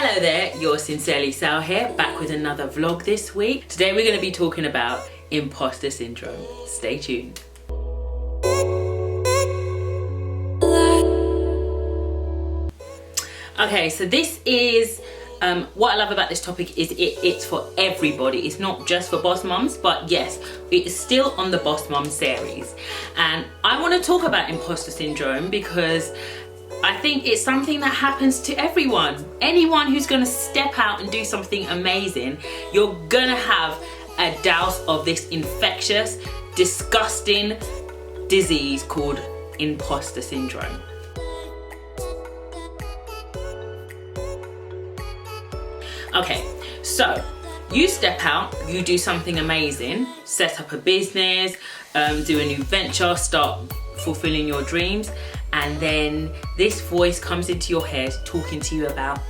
Hello there, you're Sincerely Sal here, back with another vlog this week. Today we're going to be talking about imposter syndrome. Stay tuned. Okay, so this is what I love about this topic is it's for everybody. It's not just for boss mums, but yes, it is still on the Boss Mom series. And I want to talk about imposter syndrome because I think it's something that happens to everyone. Anyone who's going to step out and do something amazing, you're going to have a dose of this infectious, disgusting disease called imposter syndrome. Okay, so you step out, you do something amazing, set up a business, do a new venture, start fulfilling your dreams, and then this voice comes into your head talking to you about,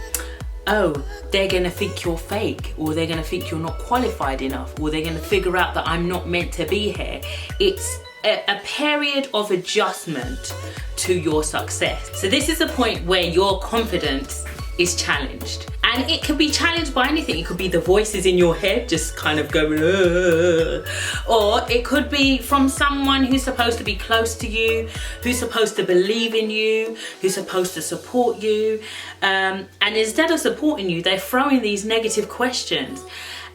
oh, they're gonna think you're fake, or they're gonna think you're not qualified enough, or they're gonna figure out that I'm not meant to be here. It's a period of adjustment to your success. So this is a point where your confidence is challenged. And it could be challenged by anything. It could be the voices in your head just kind of going, or it could be from someone who's supposed to be close to you, who's supposed to believe in you, who's supposed to support you. And instead of supporting you, they're throwing these negative questions.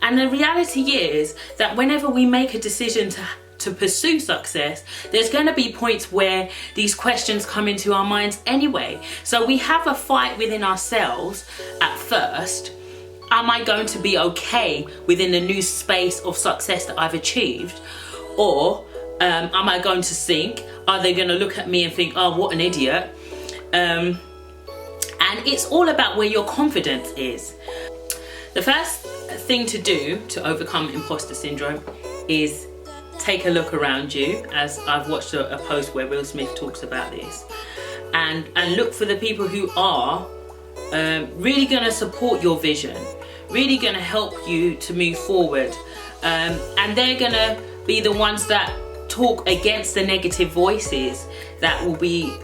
And the reality is that whenever we make a decision to pursue success, there's going to be points where these questions come into our minds anyway. So we have a fight within ourselves at first. Am I going to be okay within the new space of success that I've achieved? Or am I going to sink? Are they going to look at me and think, oh, what an idiot? And it's all about where your confidence is. The first thing to do to overcome imposter syndrome is take a look around you, as I've watched a post where Will Smith talks about this, and look for the people who are really going to support your vision, really going to help you to move forward, and they're going to be the ones that talk against the negative voices that will be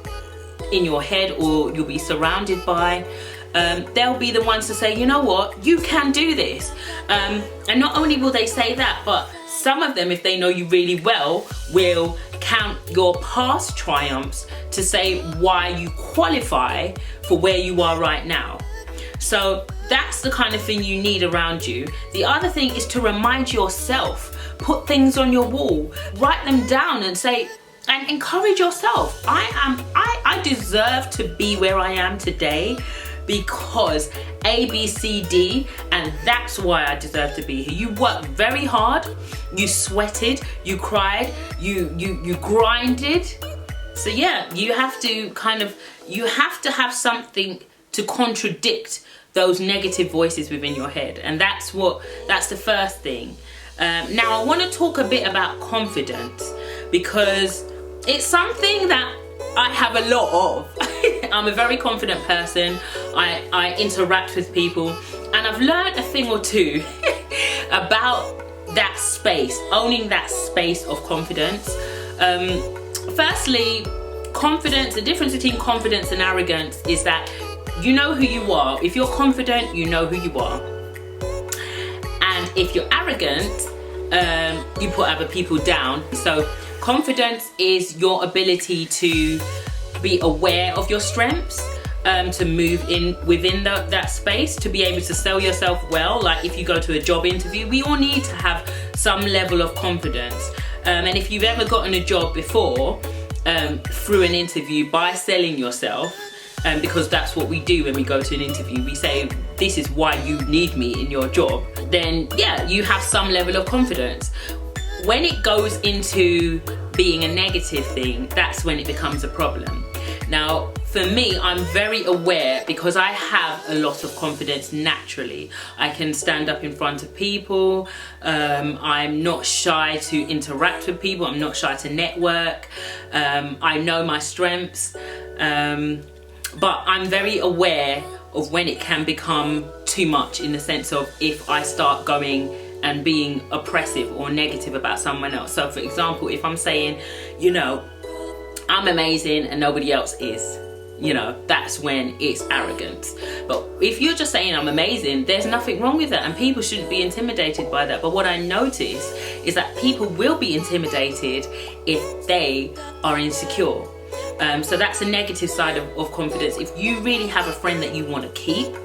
in your head or you'll be surrounded by. They'll be the ones to say, you know what, you can do this. And not only will they say that, but some of them, if they know you really well, will count your past triumphs to say why you qualify for where you are right now. So that's the kind of thing you need around you. The other thing is to remind yourself, put things on your wall, write them down and say, and encourage yourself. I deserve to be where I am today because A, B, C, D, and that's why I deserve to be here. You worked very hard, you sweated, you cried, you grinded. So yeah, you have to have something to contradict those negative voices within your head, and that's the first thing. Now I want to talk a bit about confidence because it's something that I have a lot of. I'm a very confident person. I interact with people, and I've learned a thing or two about that space, owning that space of confidence. Firstly, confidence, the difference between confidence and arrogance is that you know who you are. If you're confident, you know who you are. And if you're arrogant, you put other people down. So confidence is your ability to be aware of your strengths, to move in within that space, to be able to sell yourself well. Like if you go to a job interview, we all need to have some level of confidence. And if you've ever gotten a job before through an interview by selling yourself, because that's what we do when we go to an interview, we say, this is why you need me in your job, then yeah, you have some level of confidence. When it goes into being a negative thing, that's when it becomes a problem. Now, for me, I'm very aware because I have a lot of confidence naturally. I can stand up in front of people. I'm not shy to interact with people. I'm not shy to network. I know my strengths. But I'm very aware of when it can become too much, in the sense of if I start going and being oppressive or negative about someone else. So for example, if I'm saying, you know, I'm amazing and nobody else is, you know, that's when it's arrogance. But if you're just saying I'm amazing, there's nothing wrong with that, and people shouldn't be intimidated by that. But what I notice is that people will be intimidated if they are insecure. So that's a negative side of confidence. If you really have a friend that you want to keep,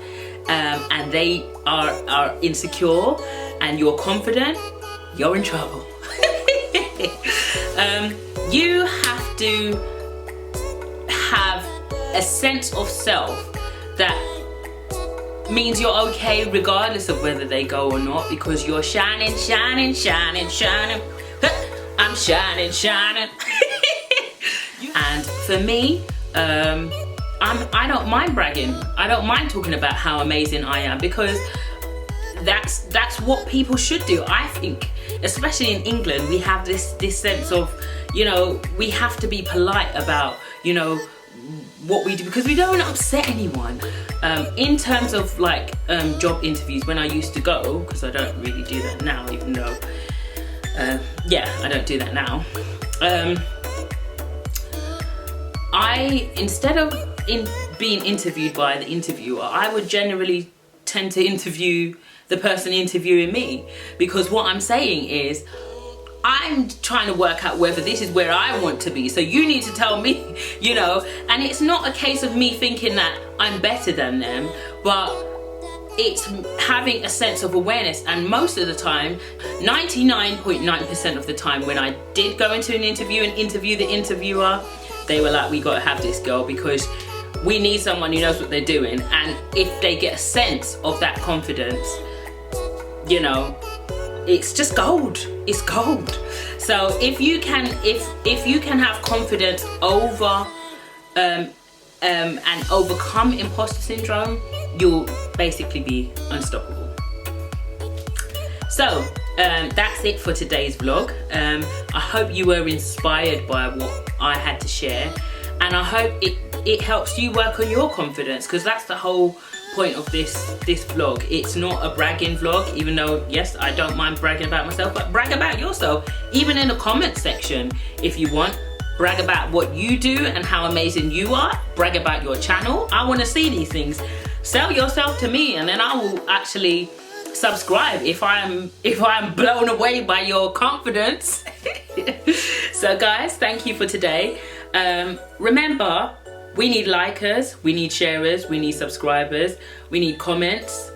and they are insecure and you're confident, you're in trouble. You have to have a sense of self that means you're okay regardless of whether they go or not, because you're shining, shining, shining, shining. I'm shining, shining. And for me, I don't mind bragging. I don't mind talking about how amazing I am, because that's what people should do. I think, especially in England, we have this sense of, you know, we have to be polite about, you know, what we do, because we don't want to upset anyone. In terms of like job interviews, when I used to go, because I don't really do that now, even though I don't do that now. Instead of being interviewed by the interviewer, I would generally tend to interview the person interviewing me, because what I'm saying is, I'm trying to work out whether this is where I want to be, so you need to tell me, you know. And it's not a case of me thinking that I'm better than them, but it's having a sense of awareness. And most of the time, 99.9% of the time, when I did go into an interview and interview the interviewer, they were like, we got to have this girl, because we need someone who knows what they're doing. And if they get a sense of that confidence, you know, it's just gold. It's gold. So if you can have confidence over and overcome imposter syndrome, you'll basically be unstoppable. So that's it for today's vlog. I hope you were inspired by what I had to share, and I hope it helps you work on your confidence, because that's the whole point of this vlog. It's not a bragging vlog, even though yes, I don't mind bragging about myself, but brag about yourself, even in the comment section if you want. Brag about what you do and how amazing you are. Brag about your channel. I want to see these things. Sell yourself to me, and then I will actually subscribe if I'm blown away by your confidence. So guys, thank you for today. Remember, we need likers, we need sharers, we need subscribers, we need comments.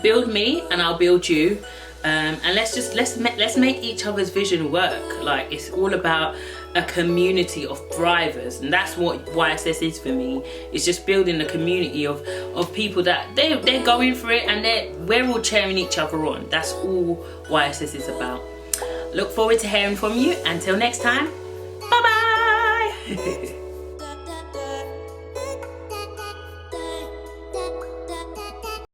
Build me and I'll build you. And let's make each other's vision work. Like, it's all about a community of thrivers, and that's what YSS is for me. It's just building a community of people that they're going for it, and we're all cheering each other on. That's all YSS is about. Look forward to hearing from you. Until next time, bye bye.